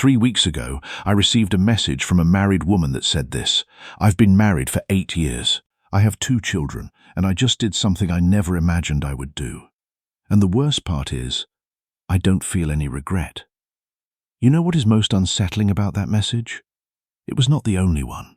3 weeks ago, I received a message from a married woman that said this: "I've been married for 8 years. I have 2 children, and I just did something I never imagined I would do. And the worst part is, I don't feel any regret." You know what is most unsettling about that message? It was not the only one.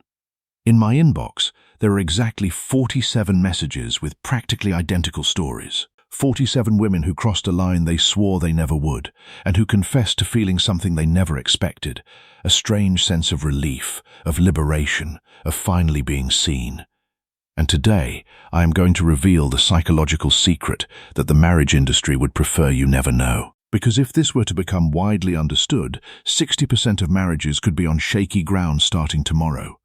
In my inbox, there are exactly 47 messages with practically identical stories. 47 women who crossed a line they swore they never would, and who confessed to feeling something they never expected, a strange sense of relief, of liberation, of finally being seen. And today, I am going to reveal the psychological secret that the marriage industry would prefer you never know. Because if this were to become widely understood, 60% of marriages could be on shaky ground starting tomorrow.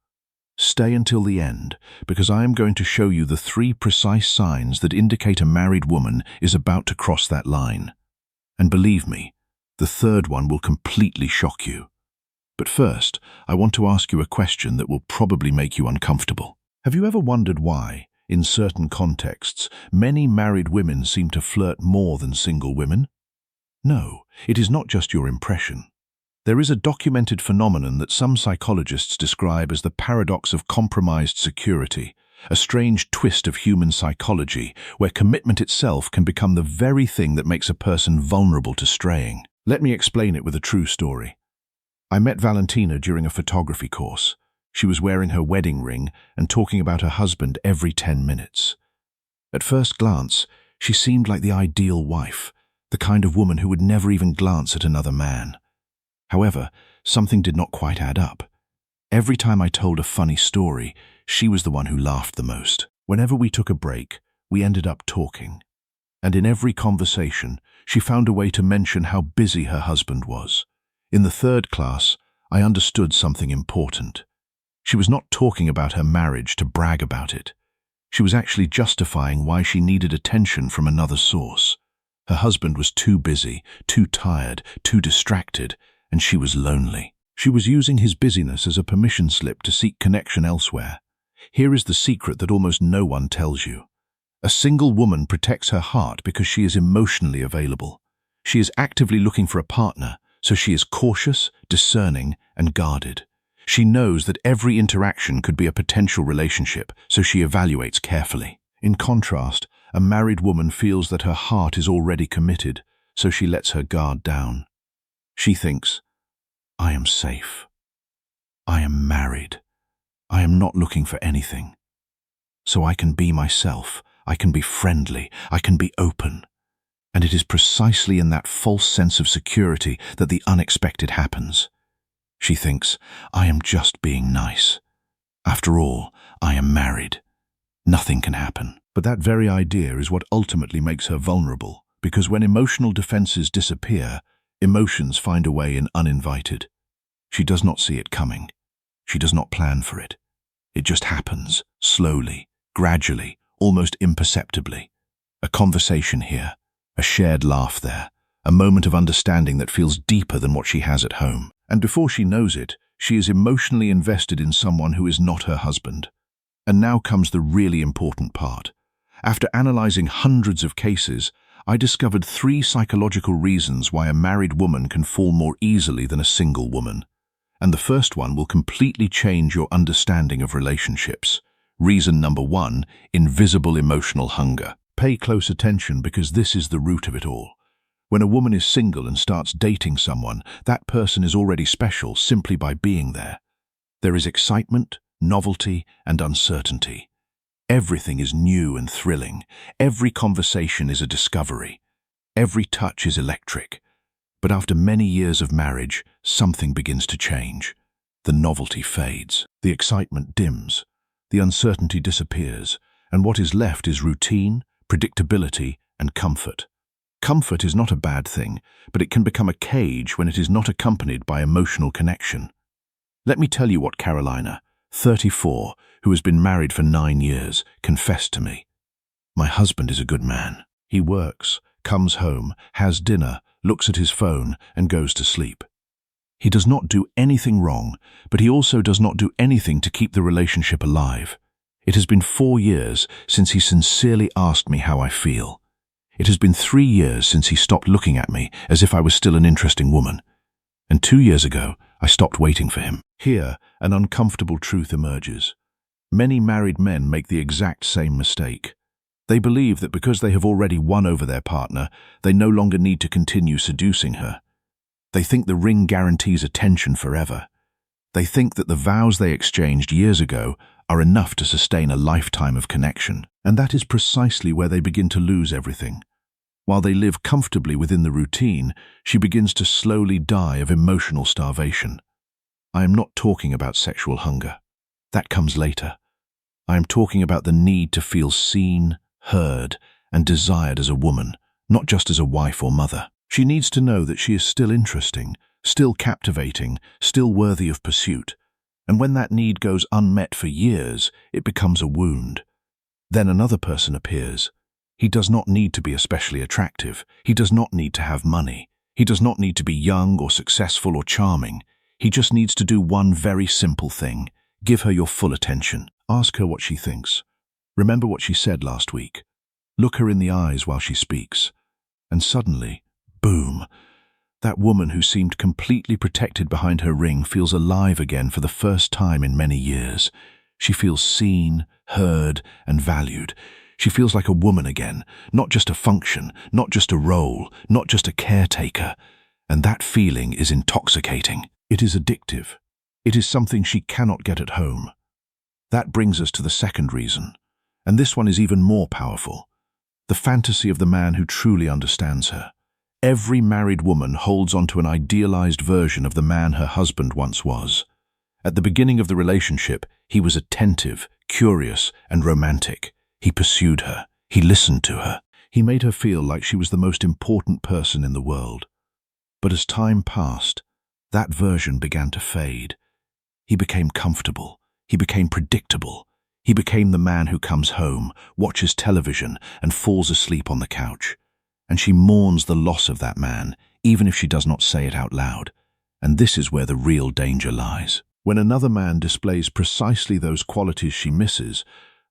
Stay until the end, because I am going to show you the 3 precise signs that indicate a married woman is about to cross that line. And believe me, the 3rd one will completely shock you. But first, I want to ask you a question that will probably make you uncomfortable. Have you ever wondered why, in certain contexts, many married women seem to flirt more than single women? No, it is not just your impression. There is a documented phenomenon that some psychologists describe as the paradox of compromised security, a strange twist of human psychology where commitment itself can become the very thing that makes a person vulnerable to straying. Let me explain it with a true story. I met Valentina during a photography course. She was wearing her wedding ring and talking about her husband every 10 minutes. At first glance, she seemed like the ideal wife, the kind of woman who would never even glance at another man. However, something did not quite add up. Every time I told a funny story, she was the one who laughed the most. Whenever we took a break, we ended up talking. And in every conversation, she found a way to mention how busy her husband was. In the 3rd class, I understood something important. She was not talking about her marriage to brag about it. She was actually justifying why she needed attention from another source. Her husband was too busy, too tired, too distracted, and she was lonely. She was using his busyness as a permission slip to seek connection elsewhere. Here is the secret that almost no one tells you. A single woman protects her heart because she is emotionally available. She is actively looking for a partner, so she is cautious, discerning, and guarded. She knows that every interaction could be a potential relationship, so she evaluates carefully. In contrast, a married woman feels that her heart is already committed, so she lets her guard down. She thinks, "I am safe. I am married. I am not looking for anything. So I can be myself, I can be friendly, I can be open." And it is precisely in that false sense of security that the unexpected happens. She thinks, "I am just being nice. After all, I am married. Nothing can happen." But that very idea is what ultimately makes her vulnerable, because when emotional defenses disappear, emotions find a way in uninvited. She does not see it coming. She does not plan for it. It just happens, slowly, gradually, almost imperceptibly. A conversation here, a shared laugh there, a moment of understanding that feels deeper than what she has at home. And before she knows it, she is emotionally invested in someone who is not her husband. And now comes the really important part. After analyzing hundreds of cases, I discovered 3 psychological reasons why a married woman can fall more easily than a single woman. And the first one will completely change your understanding of relationships. Reason number 1, invisible emotional hunger. Pay close attention because this is the root of it all. When a woman is single and starts dating someone, that person is already special simply by being there. There is excitement, novelty, and uncertainty. Everything is new and thrilling. Every conversation is a discovery. Every touch is electric. But after many years of marriage, something begins to change. The novelty fades. The excitement dims. The uncertainty disappears. And what is left is routine, predictability, and comfort. Comfort is not a bad thing, but it can become a cage when it is not accompanied by emotional connection. Let me tell you what Carolina, 34, who has been married for 9 years, confessed to me. "My husband is a good man. He works, comes home, has dinner, looks at his phone, and goes to sleep. He does not do anything wrong, but he also does not do anything to keep the relationship alive. It has been 4 years since he sincerely asked me how I feel. It has been 3 years since he stopped looking at me as if I was still an interesting woman. And 2 years ago, I stopped waiting for him. Here, an uncomfortable truth emerges. Many married men make the exact same mistake. They believe that because they have already won over their partner, they no longer need to continue seducing her. They think the ring guarantees attention forever. They think that the vows they exchanged years ago are enough to sustain a lifetime of connection. And that is precisely where they begin to lose everything. While they live comfortably within the routine, she begins to slowly die of emotional starvation. I am not talking about sexual hunger. That comes later. I am talking about the need to feel seen, heard, and desired as a woman, not just as a wife or mother. She needs to know that she is still interesting, still captivating, still worthy of pursuit. And when that need goes unmet for years, it becomes a wound. Then another person appears. He does not need to be especially attractive. He does not need to have money. He does not need to be young or successful or charming. He just needs to do one very simple thing. Give her your full attention. Ask her what she thinks. Remember what she said last week. Look her in the eyes while she speaks. And suddenly, boom, that woman who seemed completely protected behind her ring feels alive again for the first time in many years. She feels seen, heard, and valued. She feels like a woman again, not just a function, not just a role, not just a caretaker. And that feeling is intoxicating. It is addictive. It is something she cannot get at home. That brings us to the second reason, and this one is even more powerful. The fantasy of the man who truly understands her. Every married woman holds onto an idealized version of the man her husband once was. At the beginning of the relationship, he was attentive, curious, and romantic. He pursued her. He listened to her. He made her feel like she was the most important person in the world. But as time passed, that version began to fade. He became comfortable. He became predictable. He became the man who comes home, watches television, and falls asleep on the couch. And she mourns the loss of that man, even if she does not say it out loud. And this is where the real danger lies. When another man displays precisely those qualities she misses,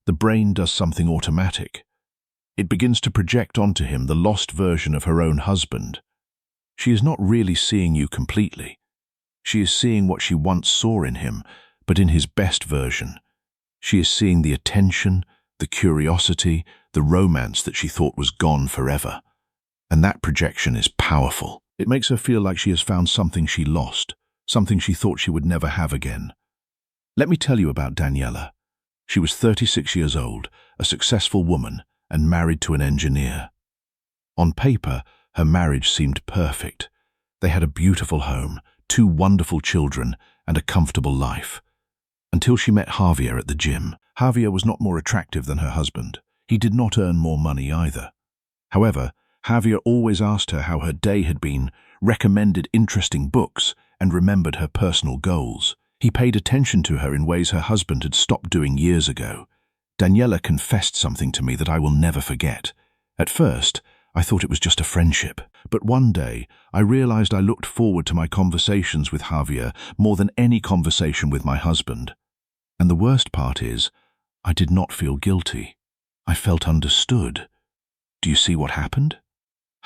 the brain does something automatic. It begins to project onto him the lost version of her own husband. She is not really seeing you completely. She is seeing what she once saw in him, but in his best version. She is seeing the attention, the curiosity, the romance that she thought was gone forever. And that projection is powerful. It makes her feel like she has found something she lost, something she thought she would never have again. Let me tell you about Daniela. She was 36 years old, a successful woman, and married to an engineer. On paper, her marriage seemed perfect. They had a beautiful home, 2 wonderful children, and a comfortable life. Until she met Javier at the gym. Javier was not more attractive than her husband. He did not earn more money either. However, Javier always asked her how her day had been, recommended interesting books, and remembered her personal goals. He paid attention to her in ways her husband had stopped doing years ago. Daniela confessed something to me that I will never forget. At first, I thought it was just a friendship. But one day, I realized I looked forward to my conversations with Javier more than any conversation with my husband. And the worst part is, I did not feel guilty. I felt understood. Do you see what happened?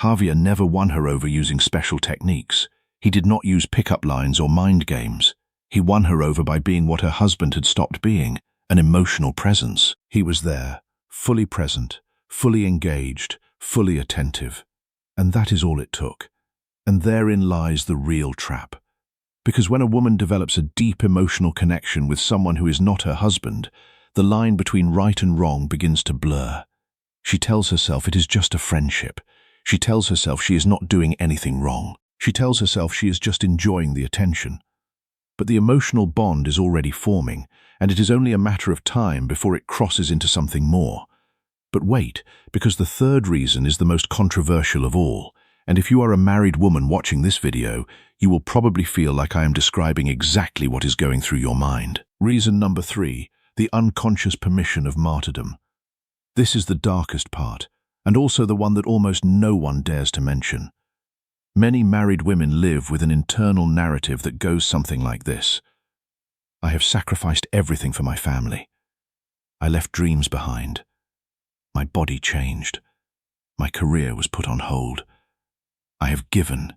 Javier never won her over using special techniques. He did not use pickup lines or mind games. He won her over by being what her husband had stopped being, an emotional presence. He was there, fully present, fully engaged, fully attentive. And that is all it took. And therein lies the real trap. Because when a woman develops a deep emotional connection with someone who is not her husband, the line between right and wrong begins to blur. She tells herself it is just a friendship. She tells herself she is not doing anything wrong. She tells herself she is just enjoying the attention. But the emotional bond is already forming, and it is only a matter of time before it crosses into something more. But wait, because the third reason is the most controversial of all, and if you are a married woman watching this video, you will probably feel like I am describing exactly what is going through your mind. Reason number 3, the unconscious permission of martyrdom. This is the darkest part, and also the one that almost no one dares to mention. Many married women live with an internal narrative that goes something like this. I have sacrificed everything for my family. I left dreams behind. My body changed. My career was put on hold. I have given,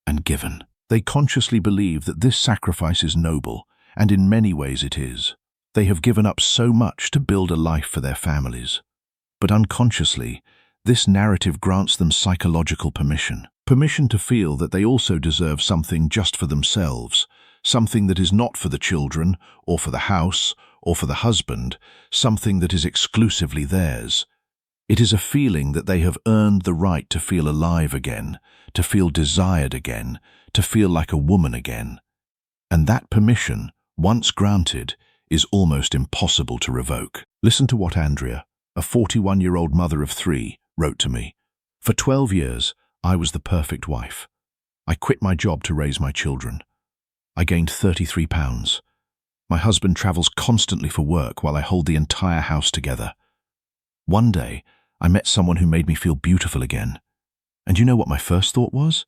and given. They consciously believe that this sacrifice is noble, and in many ways it is. They have given up so much to build a life for their families. But unconsciously, this narrative grants them psychological permission. Permission to feel that they also deserve something just for themselves, something that is not for the children, or for the house, or for the husband, something that is exclusively theirs. It is a feeling that they have earned the right to feel alive again, to feel desired again, to feel like a woman again. And that permission, once granted, is almost impossible to revoke. Listen to what Andrea, a 41-year-old mother of 3, wrote to me. For 12 years, I was the perfect wife. I quit my job to raise my children. I gained 33 pounds. My husband travels constantly for work while I hold the entire house together. One day, I met someone who made me feel beautiful again. And you know what my first thought was?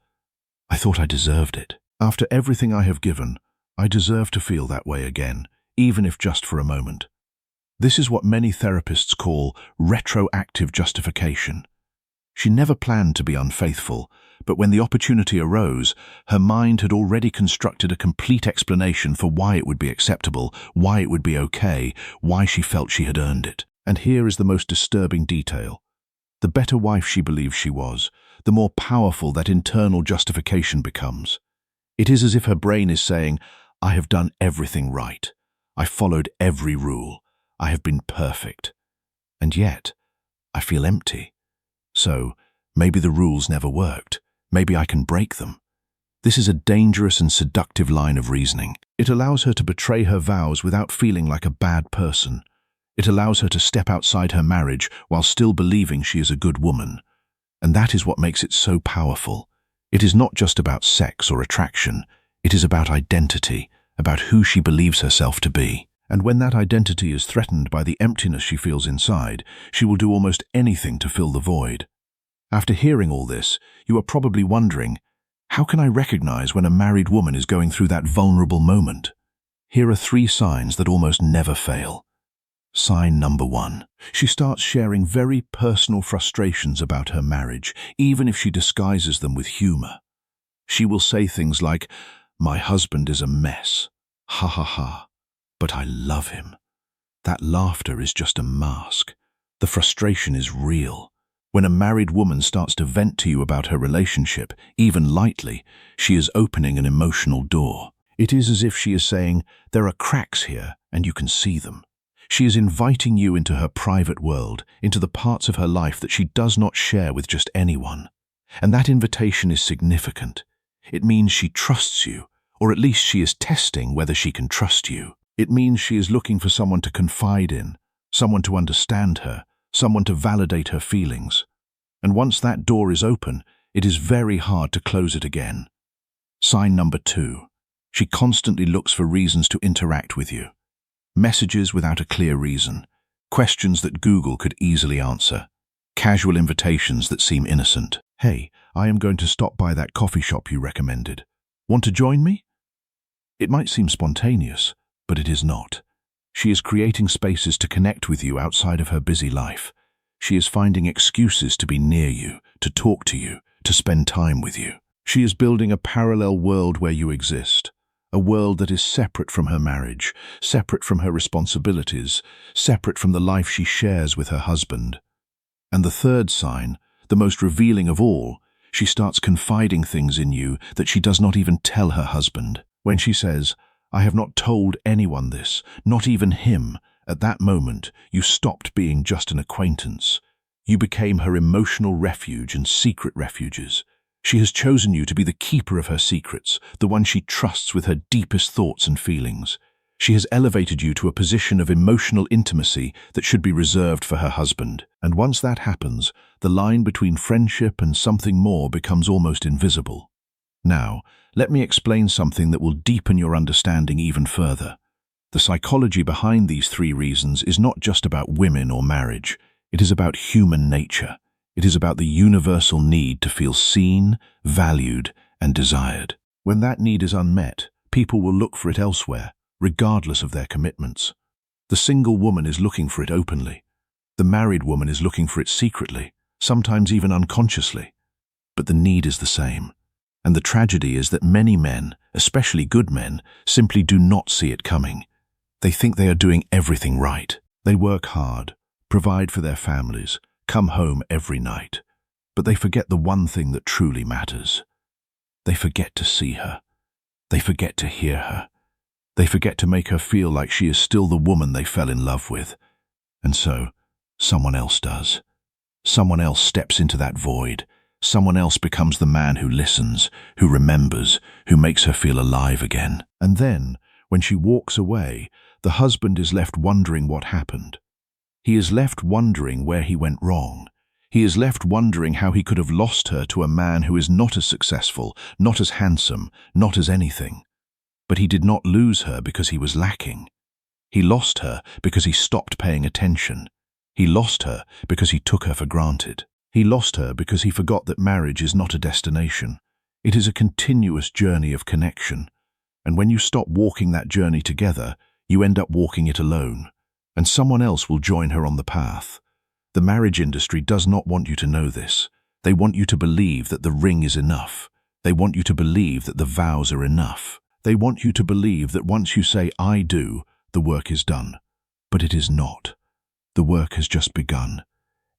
I thought I deserved it. After everything I have given, I deserve to feel that way again, even if just for a moment. This is what many therapists call retroactive justification. She never planned to be unfaithful, but when the opportunity arose, her mind had already constructed a complete explanation for why it would be acceptable, why it would be okay, why she felt she had earned it. And here is the most disturbing detail. The better wife she believes she was, the more powerful that internal justification becomes. It is as if her brain is saying, I have done everything right. I followed every rule. I have been perfect. And yet, I feel empty. So, maybe the rules never worked. Maybe I can break them. This is a dangerous and seductive line of reasoning. It allows her to betray her vows without feeling like a bad person. It allows her to step outside her marriage while still believing she is a good woman. And that is what makes it so powerful. It is not just about sex or attraction. It is about identity, about who she believes herself to be. And when that identity is threatened by the emptiness she feels inside, she will do almost anything to fill the void. After hearing all this, you are probably wondering, how can I recognize when a married woman is going through that vulnerable moment? Here are 3 signs that almost never fail. Sign number 1. She starts sharing very personal frustrations about her marriage, even if she disguises them with humor. She will say things like, "My husband is a mess. Ha ha ha. But I love him." That laughter is just a mask. The frustration is real. When a married woman starts to vent to you about her relationship, even lightly, she is opening an emotional door. It is as if she is saying, there are cracks here, and you can see them. She is inviting you into her private world, into the parts of her life that she does not share with just anyone. And that invitation is significant. It means she trusts you, or at least she is testing whether she can trust you. It means she is looking for someone to confide in, someone to understand her, someone to validate her feelings. And once that door is open, it is very hard to close it again. Sign number 2. She constantly looks for reasons to interact with you. Messages without a clear reason, questions that Google could easily answer, casual invitations that seem innocent. Hey, I am going to stop by that coffee shop you recommended. Want to join me? It might seem spontaneous, but it is not. She is creating spaces to connect with you outside of her busy life. She is finding excuses to be near you, to talk to you, to spend time with you. She is building a parallel world where you exist, a world that is separate from her marriage, separate from her responsibilities, separate from the life she shares with her husband. And the third sign, the most revealing of all, she starts confiding things in you that she does not even tell her husband. When she says, "I have not told anyone this, not even him," at that moment, you stopped being just an acquaintance. You became her emotional refuge and secret refuges. She has chosen you to be the keeper of her secrets, the one she trusts with her deepest thoughts and feelings. She has elevated you to a position of emotional intimacy that should be reserved for her husband. And once that happens, the line between friendship and something more becomes almost invisible. Now, let me explain something that will deepen your understanding even further. The psychology behind these 3 reasons is not just about women or marriage. It is about human nature. It is about the universal need to feel seen, valued, and desired. When that need is unmet, people will look for it elsewhere, regardless of their commitments. The single woman is looking for it openly. The married woman is looking for it secretly, sometimes even unconsciously. But the need is the same. And the tragedy is that many men, especially good men, simply do not see it coming. They think they are doing everything right. They work hard, provide for their families, come home every night. But they forget the one thing that truly matters. They forget to see her. They forget to hear her. They forget to make her feel like she is still the woman they fell in love with. And so, someone else does. Someone else steps into that void. Someone else becomes the man who listens, who remembers, who makes her feel alive again. And then, when she walks away, the husband is left wondering what happened. He is left wondering where he went wrong. He is left wondering how he could have lost her to a man who is not as successful, not as handsome, not as anything. But he did not lose her because he was lacking. He lost her because he stopped paying attention. He lost her because he took her for granted. He lost her because he forgot that marriage is not a destination. It is a continuous journey of connection. And when you stop walking that journey together, you end up walking it alone. And someone else will join her on the path. The marriage industry does not want you to know this. They want you to believe that the ring is enough. They want you to believe that the vows are enough. They want you to believe that once you say, "I do," the work is done. But it is not. The work has just begun.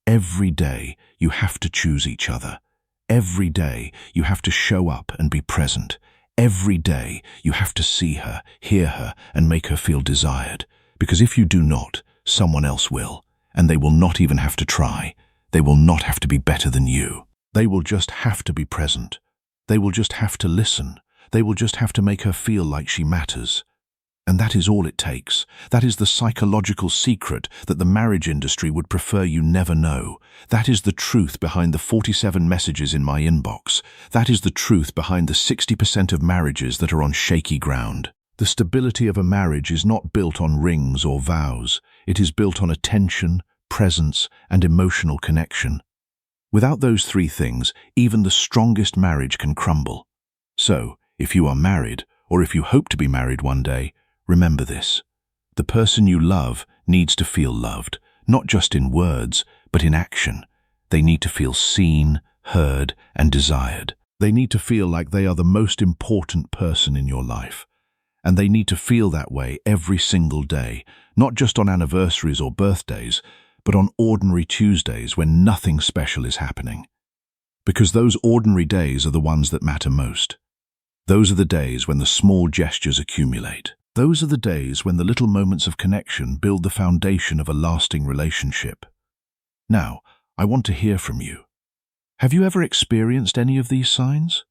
Every day you have to choose each other. Every day you have to show up and be present. Every day you have to see her, hear her, and make her feel desired. Because if you do not, someone else will. And they will not even have to try. They will not have to be better than you. They will just have to be present. They will just have to listen. They will just have to make her feel like she matters. And that is all it takes. That is the psychological secret that the marriage industry would prefer you never know. That is the truth behind the 47 messages in my inbox. That is the truth behind the 60% of marriages that are on shaky ground. The stability of a marriage is not built on rings or vows. It is built on attention, presence, and emotional connection. Without those three things, even the strongest marriage can crumble. So, if you are married, or if you hope to be married one day, remember this. The person you love needs to feel loved, not just in words, but in action. They need to feel seen, heard, and desired. They need to feel like they are the most important person in your life. And they need to feel that way every single day, not just on anniversaries or birthdays, but on ordinary Tuesdays when nothing special is happening. Because those ordinary days are the ones that matter most. Those are the days when the small gestures accumulate. Those are the days when the little moments of connection build the foundation of a lasting relationship. Now, I want to hear from you. Have you ever experienced any of these signs?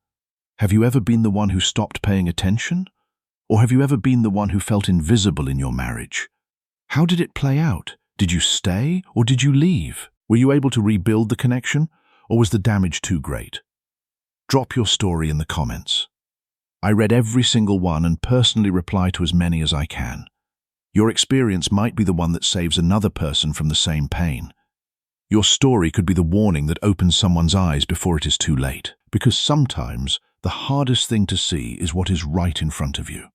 Have you ever been the one who stopped paying attention? Or have you ever been the one who felt invisible in your marriage? How did it play out? Did you stay or did you leave? Were you able to rebuild the connection, or was the damage too great? Drop your story in the comments. I read every single one and personally reply to as many as I can. Your experience might be the one that saves another person from the same pain. Your story could be the warning that opens someone's eyes before it is too late. Because sometimes the hardest thing to see is what is right in front of you.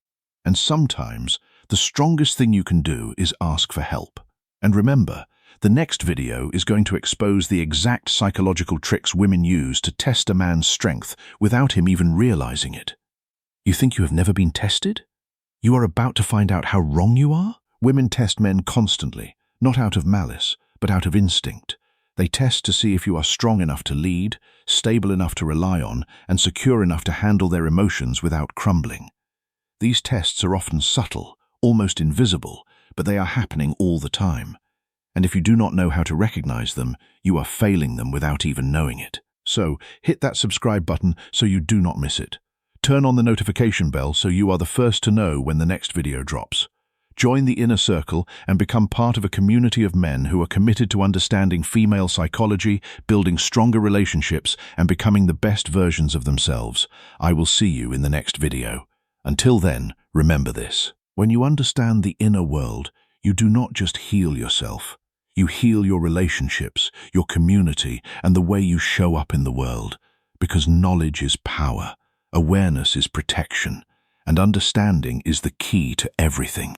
And sometimes the strongest thing you can do is ask for help. And remember, the next video is going to expose the exact psychological tricks women use to test a man's strength without him even realizing it. You think you have never been tested? You are about to find out how wrong you are? Women test men constantly, not out of malice, but out of instinct. They test to see if you are strong enough to lead, stable enough to rely on, and secure enough to handle their emotions without crumbling. These tests are often subtle, almost invisible, but they are happening all the time. And if you do not know how to recognize them, you are failing them without even knowing it. So, hit that subscribe button so you do not miss it. Turn on the notification bell so you are the first to know when the next video drops. Join the inner circle and become part of a community of men who are committed to understanding female psychology, building stronger relationships, and becoming the best versions of themselves. I will see you in the next video. Until then, remember this. When you understand the inner world, you do not just heal yourself. You heal your relationships, your community, and the way you show up in the world. Because knowledge is power, awareness is protection, and understanding is the key to everything.